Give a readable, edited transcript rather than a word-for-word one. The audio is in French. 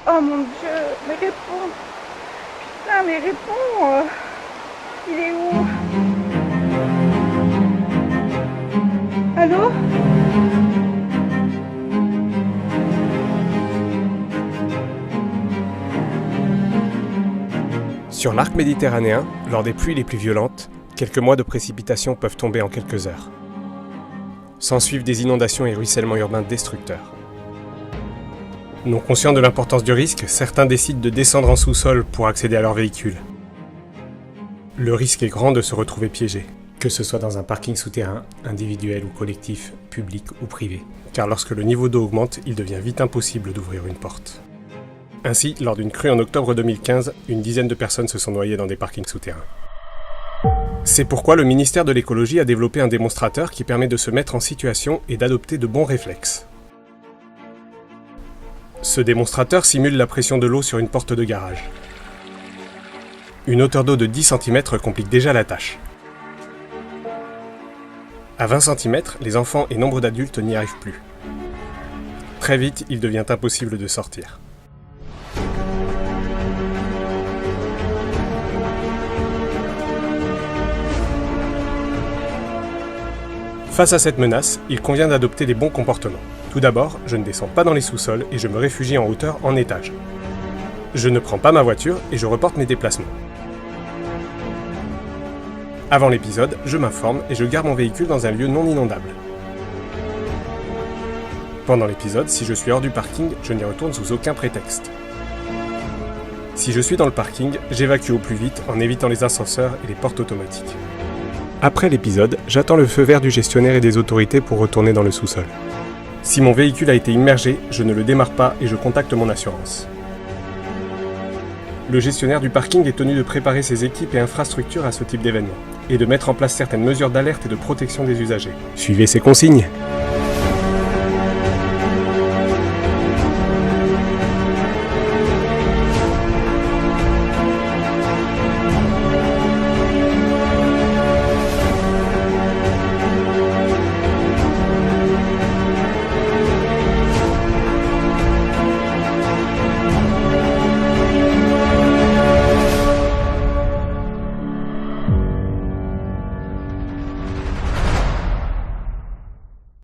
Oh mon Dieu, mais réponds. Putain, mais réponds. Il est où? Allô? Sur l'arc méditerranéen, lors des pluies les plus violentes, quelques mois de précipitations peuvent tomber en quelques heures. S'ensuivent des inondations et ruissellements urbains destructeurs. Non conscients de l'importance du risque, certains décident de descendre en sous-sol pour accéder à leur véhicule. Le risque est grand de se retrouver piégé, que ce soit dans un parking souterrain, individuel ou collectif, public ou privé. Car lorsque le niveau d'eau augmente, il devient vite impossible d'ouvrir une porte. Ainsi, lors d'une crue en octobre 2015, une dizaine de personnes se sont noyées dans des parkings souterrains. C'est pourquoi le ministère de l'écologie a développé un démonstrateur qui permet de se mettre en situation et d'adopter de bons réflexes. Ce démonstrateur simule la pression de l'eau sur une porte de garage. Une hauteur d'eau de 10 cm complique déjà la tâche. À 20 cm, les enfants et nombre d'adultes n'y arrivent plus. Très vite, il devient impossible de sortir. Face à cette menace, il convient d'adopter les bons comportements. Tout d'abord, je ne descends pas dans les sous-sols et je me réfugie en hauteur en étage. Je ne prends pas ma voiture et je reporte mes déplacements. Avant l'épisode, je m'informe et je gare mon véhicule dans un lieu non inondable. Pendant l'épisode, si je suis hors du parking, je n'y retourne sous aucun prétexte. Si je suis dans le parking, j'évacue au plus vite en évitant les ascenseurs et les portes automatiques. Après l'épisode, j'attends le feu vert du gestionnaire et des autorités pour retourner dans le sous-sol. Si mon véhicule a été immergé, je ne le démarre pas et je contacte mon assurance. Le gestionnaire du parking est tenu de préparer ses équipes et infrastructures à ce type d'événement, et de mettre en place certaines mesures d'alerte et de protection des usagers. Suivez ces consignes!